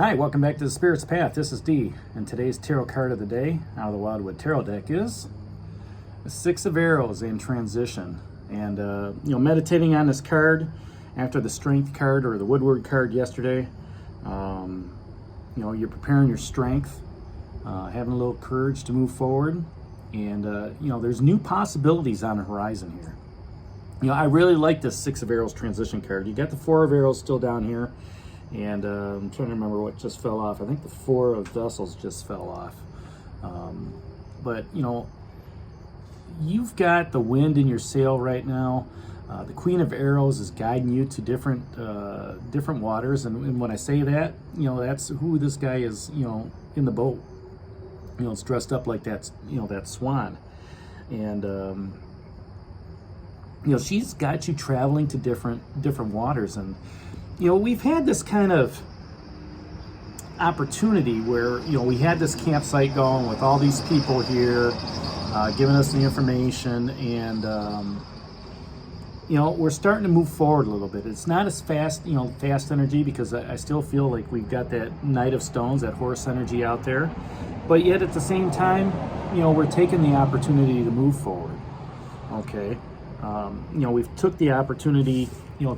Hi, welcome back to the Spirit's Path. This is Dee, and today's tarot card of the day out of the Wildwood Tarot deck is the Six of Arrows in transition. And meditating on this card after the Strength card or the Woodward card yesterday. You're preparing your strength, having a little courage to move forward, and there's new possibilities on the horizon here. I really like this Six of Arrows transition card. You got the Four of Arrows still down here. And I'm trying to remember what just fell off. I think the Four of Vessels just fell off. But you've got the wind in your sail right now. The Queen of Arrows is guiding you to different waters. And when I say that, that's who this guy is, in the boat. It's dressed up like that swan. And, she's got you traveling to different waters. And, we've had this kind of opportunity where, we had this campsite going with all these people here, giving us the information, and, we're starting to move forward a little bit. It's not as fast, fast energy, because I still feel like we've got that Knight of Stones, that horse energy out there. But yet at the same time, we're taking the opportunity to move forward, okay? We've took the opportunity,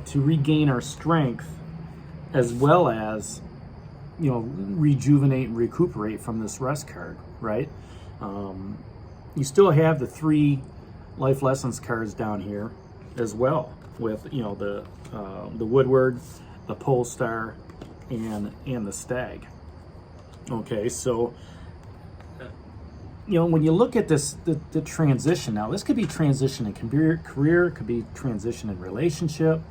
to regain our strength, as well as, rejuvenate and recuperate from this rest card, right? You still have the 3 life lessons cards down here as well, with, the Woodward, the Pole Star, and the Stag. Okay, so, when you look at this, the transition now, this could be transition in career, it could be transition in relationship,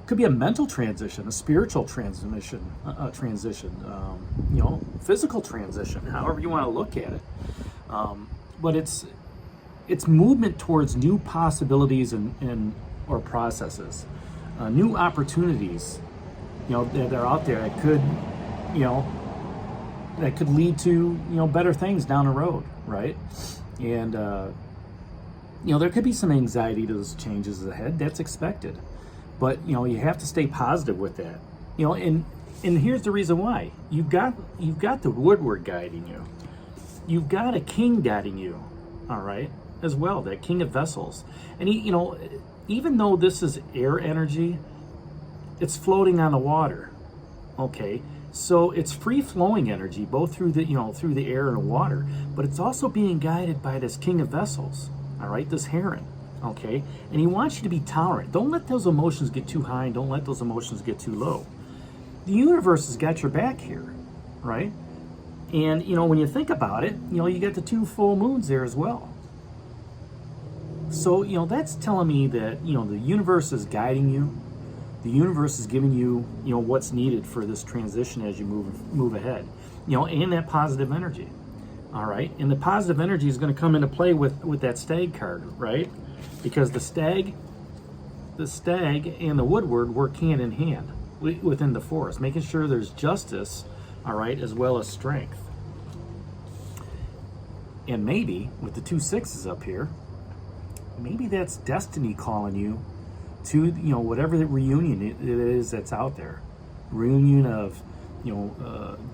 could be a mental transition, a spiritual transition, physical transition, however you want to look at it. But it's movement towards new possibilities or processes, new opportunities, that are out there that could lead to, better things down the road, right? And, there could be some anxiety to those changes ahead. That's expected. But, you have to stay positive with that. And here's the reason why. You've got the Woodward guiding you. You've got a king guiding you, all right, as well, that King of Vessels. And, even though this is air energy, it's floating on the water, okay? So it's free-flowing energy, both through the air and the water, but it's also being guided by this King of Vessels, all right, this heron, okay? And he wants you to be tolerant. Don't let those emotions get too high, and don't let those emotions get too low. The universe has got your back here, right? And, when you think about it, you get the 2 full moons there as well. So, that's telling me that, the universe is guiding you. The universe is giving you, what's needed for this transition as you move ahead, and that positive energy, all right? And the positive energy is going to come into play with that Stag card, right? Because the Stag and the Woodward work hand in hand within the forest, making sure there's justice, all right, as well as strength. And maybe with the 2 sixes up here, maybe that's destiny calling you to, whatever the reunion it is that's out there. Reunion of,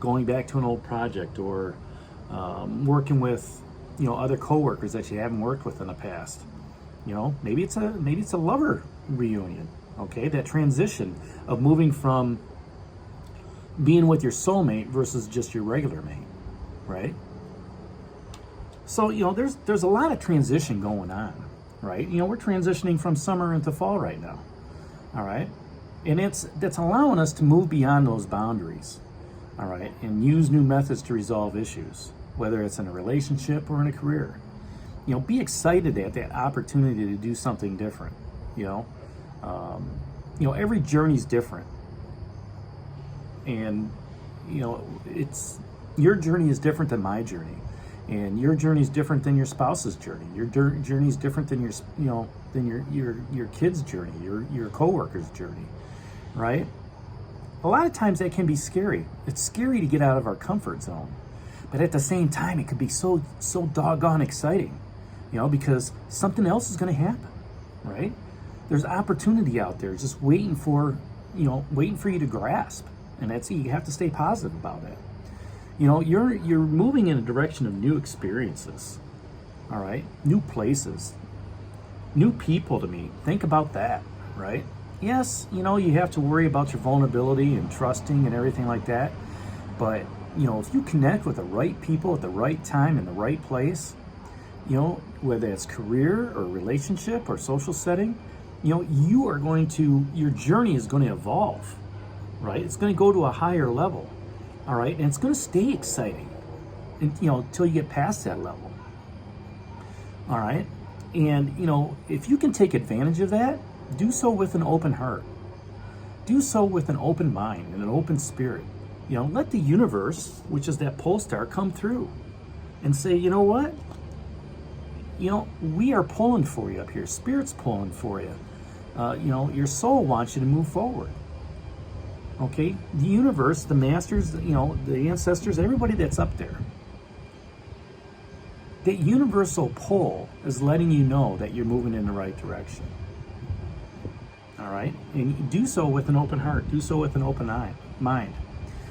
going back to an old project, or working with, other coworkers that you haven't worked with in the past. Maybe it's a lover reunion, okay? That transition of moving from being with your soulmate versus just your regular mate, right? So, there's a lot of transition going on. Right? We're transitioning from summer into fall right now. All right? And that's allowing us to move beyond those boundaries. All right? And use new methods to resolve issues, whether it's in a relationship or in a career. Be excited at that opportunity to do something different. Every journey's different. And, your journey is different than my journey. And your journey is different than your spouse's journey. Your journey is different than your kid's journey, your coworker's journey, right? A lot of times that can be scary. It's scary to get out of our comfort zone, but at the same time, it could be so doggone exciting, because something else is going to happen, right? There's opportunity out there, just waiting for you to grasp, and that's, you have to stay positive about it. You know, you're moving in a direction of new experiences, all right? New places, new people to meet. Think about that, right? Yes, you know, you have to worry about your vulnerability and trusting and everything like that. But, you know, if you connect with the right people at the right time in the right place, you know, whether it's career or relationship or social setting, you know, your journey is going to evolve, right? It's going to go to a higher level, all right? And it's going to stay exciting, and, you know, until you get past that level, all right? And, you know, if you can take advantage of that, do so with an open heart. Do so with an open mind and an open spirit. You know, let the universe, which is that pole star, come through and say, you know what? You know, we are pulling for you up here. Spirit's pulling for you. You know, your soul wants you to move forward. Okay? The universe, the masters, you know, the ancestors, everybody that's up there. That universal pull is letting you know that you're moving in the right direction. All right? And do so with an open heart. Do so with an open mind.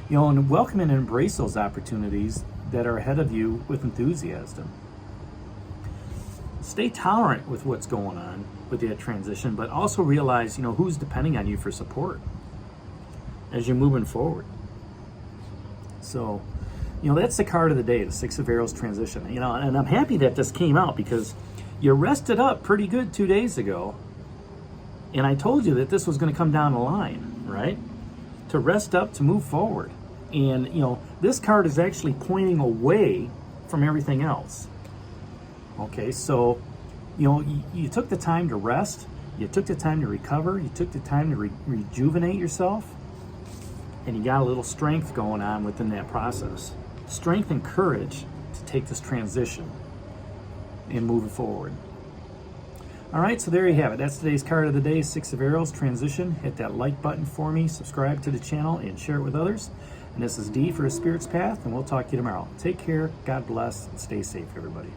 You know, and welcome and embrace those opportunities that are ahead of you with enthusiasm. Stay tolerant with what's going on with that transition, but also realize, you know, who's depending on you for support as you're moving forward. So, you know, that's the card of the day, the Six of Arrows transition. You know, and I'm happy that this came out because you rested up pretty good 2 days ago, and I told you that this was going to come down the line, right? To rest up, to move forward. And, you know, this card is actually pointing away from everything else. Okay, so, you know, you took the time to rest, you took the time to recover, you took the time to rejuvenate yourself, and you got a little strength going on within that process. Strength and courage to take this transition and move it forward. All right, so there you have it. That's today's card of the day, Six of Arrows, transition. Hit that like button for me, subscribe to the channel, and share it with others. And this is D for A Spirit's Path, and we'll talk to you tomorrow. Take care, God bless, and stay safe, everybody.